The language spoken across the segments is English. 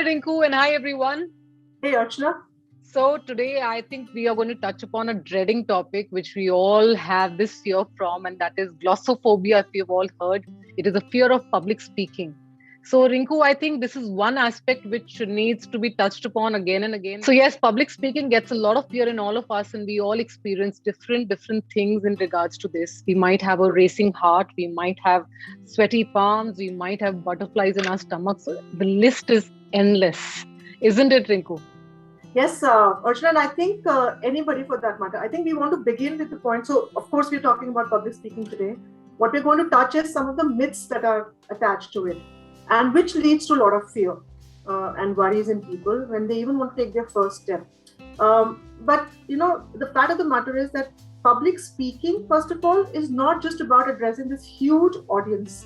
Rinku, and hi everyone. Hey Archana. So, today I think we are going to touch upon a dreading topic which we all have this fear from, and that is glossophobia. If you've all heard, it is a fear of public speaking. So, Rinku, I think this is one aspect which needs to be touched upon again and again. So, yes, public speaking gets a lot of fear in all of us, and we all experience different things in regards to this. We might have a racing heart, we might have sweaty palms, we might have butterflies in our stomachs. The list is endless, isn't it, Rinku? Yes, Archana, and I think anybody for that matter. I think we want to begin with the point. So, of course, we're talking about public speaking today. What we're going to touch is some of the myths that are attached to it, and which leads to a lot of fear and worries in people when they even want to take their first step. But the fact of the matter is that public speaking, first of all, is not just about addressing this huge audience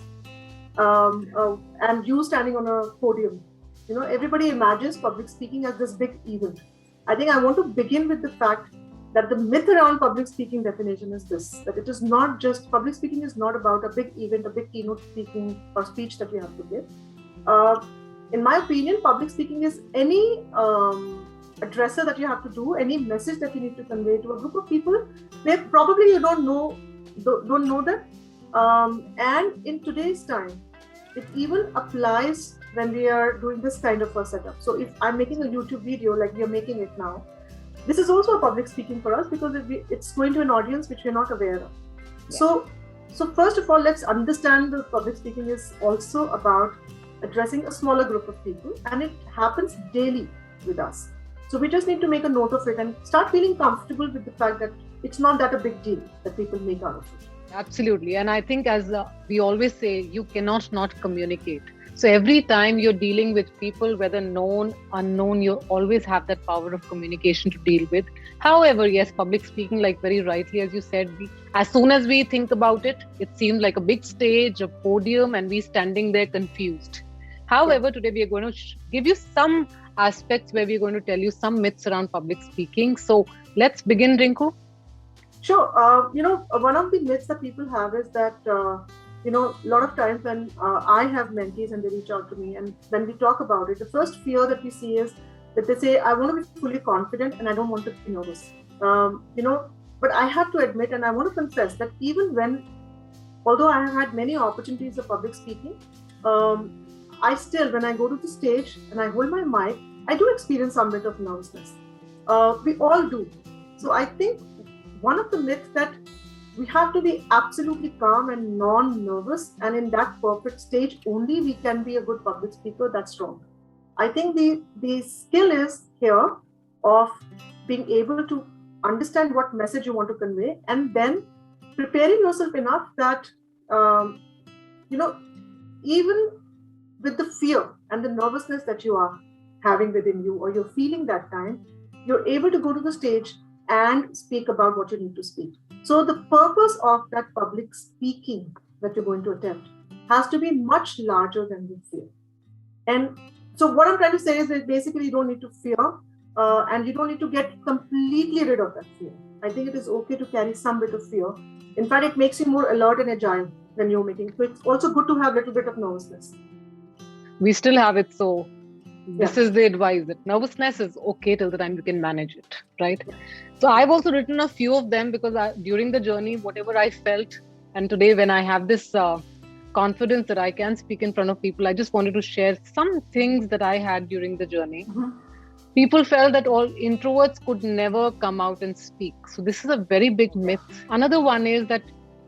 and you standing on a podium. Everybody imagines public speaking as this big event. I think I want to begin with the fact that the myth around public speaking definition is this, that it is not just, public speaking is not about a big event, a big keynote speaking or speech that you have to give. In my opinion, public speaking is any addresser that you have to do, any message that you need to convey to a group of people where probably you don't know that. And in today's time, it even applies when we are doing this kind of a setup. So if I'm making a YouTube video like we are making it now, this is also a public speaking for us because it's going to an audience which we're not aware of. Yeah. So first of all, let's understand that public speaking is also about addressing a smaller group of people, and it happens daily with us. So we just need to make a note of it and start feeling comfortable with the fact that it's not that a big deal that people make out of it. Absolutely. And I think as we always say, you cannot not communicate. So every time you're dealing with people, whether known, unknown, you always have that power of communication to deal with. However, yes, public speaking, like very rightly, as you said, as soon as we think about it, it seems like a big stage, a podium, and we standing there confused. However, today we are going to give you some aspects where we're going to tell you some myths around public speaking. So let's begin, Rinku. Sure. One of the myths that people have is that, a lot of times when I have mentees and they reach out to me, and when we talk about it, the first fear that we see is that they say, I want to be fully confident and I don't want to be nervous. But I have to admit, and I want to confess that although I have had many opportunities of public speaking, I still, when I go to the stage and I hold my mic, I do experience some bit of nervousness. We all do. So I think one of the myths that we have to be absolutely calm and non-nervous, and in that perfect stage only we can be a good public speaker, that's wrong. I think the skill is here of being able to understand what message you want to convey, and then preparing yourself enough that, even with the fear and the nervousness that you are having within you or you're feeling that time, you're able to go to the stage and speak about what you need to speak. So the purpose of that public speaking that you're going to attempt has to be much larger than the fear. And so what I'm trying to say is that basically you don't need to fear and you don't need to get completely rid of that fear. I think it is okay to carry some bit of fear. In fact, it makes you more alert and agile when you're making. So it's also good to have a little bit of nervousness. We still have it, so this is the advice that nervousness is okay till the time you can manage it, right? Yeah. So I've also written a few of them because during the journey, whatever I felt, and today when I have this confidence that I can speak in front of people, I just wanted to share some things that I had during the journey. Mm-hmm. People felt that all introverts could never come out and speak. So this is a very big myth. Another one is that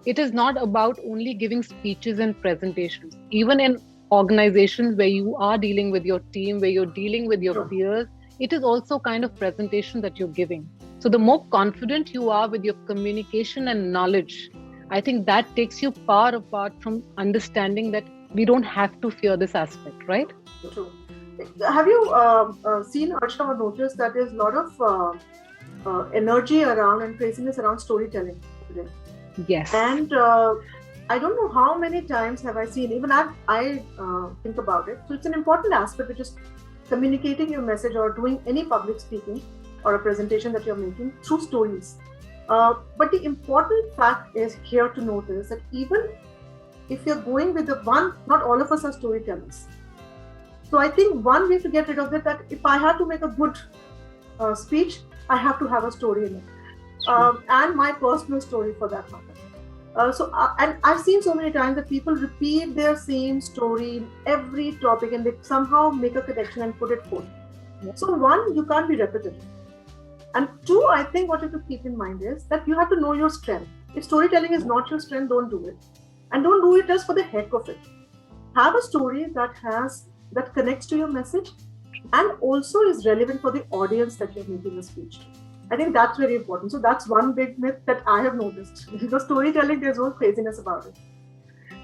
it is not about only giving speeches and presentations. Even in organizations where you are dealing with your team, where you're dealing with your peers, it is also kind of presentation that you're giving. So the more confident you are with your communication and knowledge, I think that takes you far apart from understanding that we don't have to fear this aspect, right? True. Have you seen, Archana, or noticed that there's a lot of energy around and craziness around storytelling today? Yes. And I don't know how many times have I seen, even I think about it. So it's an important aspect, which is communicating your message or doing any public speaking or a presentation that you're making through stories. But the important fact is here to notice that even if you're going with not all of us are storytellers. So I think one way to get rid of it, that if I have to make a good speech, I have to have a story in it, and my personal story for that matter. And I've seen so many times that people repeat their same story in every topic, and they somehow make a connection and put it forth. Yeah. So one, you can't be repetitive. And two, I think what you have to keep in mind is that you have to know your strength. If storytelling is not your strength, don't do it. And don't do it just for the heck of it. Have a story that connects to your message and also is relevant for the audience that you're making a speech to. I think that's very important. So that's one big myth that I have noticed. Because storytelling, there's no craziness about it.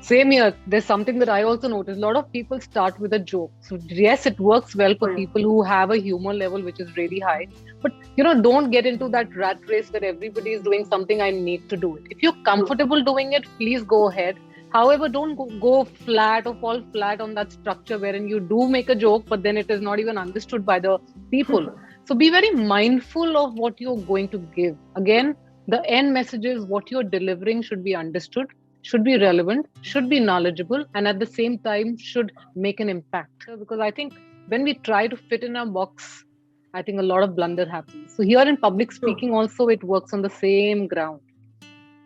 Same here. There's something that I also noticed. A lot of people start with a joke. So yes, it works well for people who have a humor level which is really high. But don't get into that rat race where everybody is doing something. I need to do it. If you're comfortable doing it, please go ahead. However, don't go flat or fall flat on that structure wherein you do make a joke, but then it is not even understood by the people. So be very mindful of what you're going to give. Again, the end messages, what you're delivering should be understood, should be relevant, should be knowledgeable, and at the same time should make an impact. Because I think when we try to fit in a box, I think a lot of blunder happens. So here in public speaking also, it works on the same ground.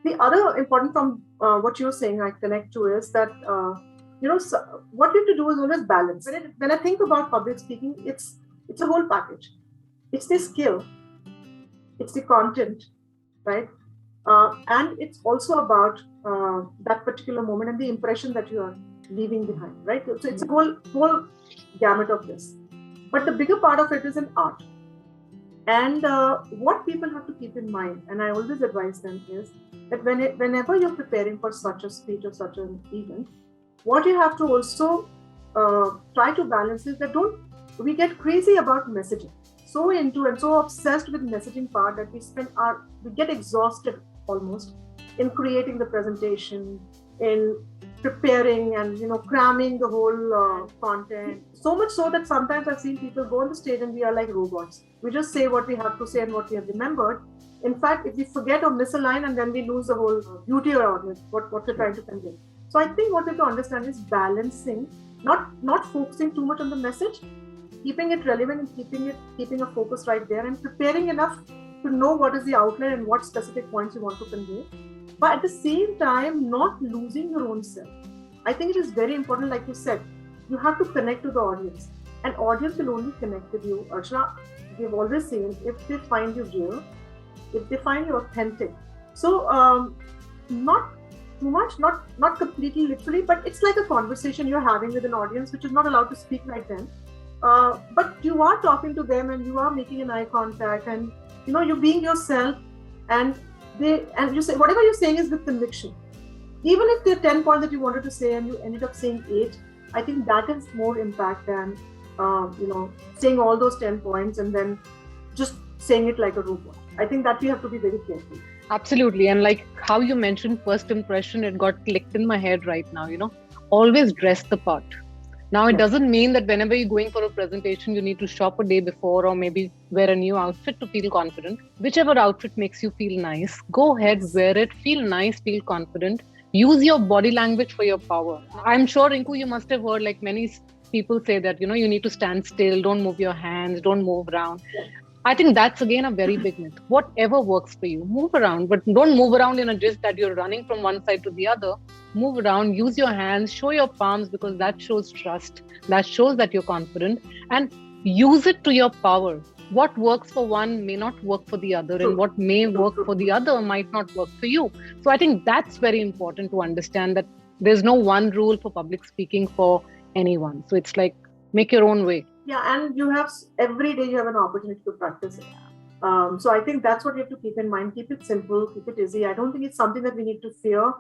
The other important from what you're saying, I connect to is that, what you have to do is always balance. When I think about public speaking, it's a whole package. It's the skill, it's the content, right? And it's also about that particular moment and the impression that you are leaving behind, right? So it's a whole gamut of this. But the bigger part of it is an art. And what people have to keep in mind, and I always advise them, is that whenever you're preparing for such a speech or such an event, what you have to also try to balance is that we get crazy about messaging, so into and so obsessed with messaging part that we get exhausted almost in creating the presentation, in preparing and cramming the whole content. So much so that sometimes I've seen people go on the stage and we are like robots. We just say what we have to say and what we have remembered. In fact, if we forget or miss a line, and then we lose the whole beauty around it, what we're trying to convey. So I think what we have to understand is balancing, not focusing too much on the message, keeping it relevant and keeping a focus right there, and preparing enough to know what is the outline and what specific points you want to convey. But at the same time, not losing your own self. I think it is very important, like you said, you have to connect to the audience. And audience will only connect with you. Archana, we've always seen, if they find you real, if they find you authentic. So not too much, not completely literally, but it's like a conversation you're having with an audience which is not allowed to speak right then. But you are talking to them and you are making an eye contact, and you're being yourself, and you say whatever you're saying is with conviction. Even if there are 10 points that you wanted to say and you ended up saying 8, I think that has more impact than saying all those 10 points and then just saying it like a robot. I think that we have to be very careful. Absolutely. And like how you mentioned first impression, it got clicked in my head right now. Always dress the part. Now, it doesn't mean that whenever you're going for a presentation, you need to shop a day before or maybe wear a new outfit to feel confident. Whichever outfit makes you feel nice, go ahead, wear it, feel nice, feel confident. Use your body language for your power. I'm sure, Rinku, you must have heard like many people say that, you need to stand still, don't move your hands, don't move around. I think that's again a very big myth. Whatever works for you, move around, but don't move around in a gist that you're running from one side to the other. Move around, use your hands, show your palms, because that shows trust. That shows that you're confident, and use it to your power. What works for one may not work for the other, and what may work for the other might not work for you. So I think that's very important to understand, that there's no one rule for public speaking for anyone. So it's like, make your own way. Yeah, and every day you have an opportunity to practice it. So I think that's what you have to keep in mind. Keep it simple, keep it easy. I don't think it's something that we need to fear.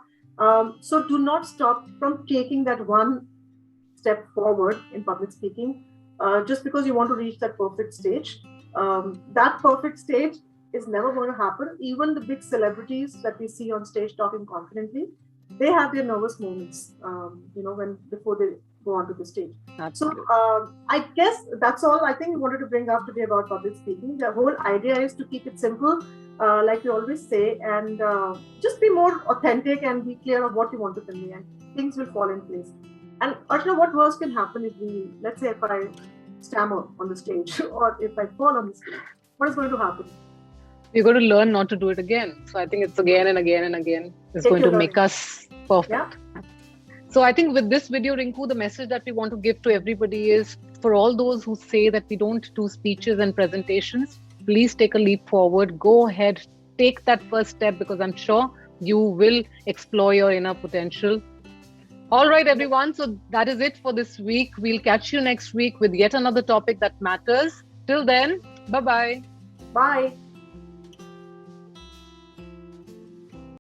So do not stop from taking that one step forward in public speaking just because you want to reach that perfect stage. That perfect stage is never going to happen. Even the big celebrities that we see on stage talking confidently, they have their nervous moments, before they go onto the stage. Absolutely. So I guess that's all I think we wanted to bring up today about public speaking. The whole idea is to keep it simple, like we always say, and just be more authentic and be clear of what you want to convey, and things will fall in place. And Archana, what worse can happen let's say if I stammer on the stage or if I fall on the stage? What is going to happen? We're going to learn not to do it again. So I think it's again and again and again. It's going to make us perfect. Yeah. So I think with this video, Rinku, the message that we want to give to everybody is, for all those who say that we don't do speeches and presentations, please take a leap forward. Go ahead, take that first step, because I'm sure you will explore your inner potential. All right, everyone. So that is it for this week. We'll catch you next week with yet another topic that matters. Till then, bye-bye. Bye.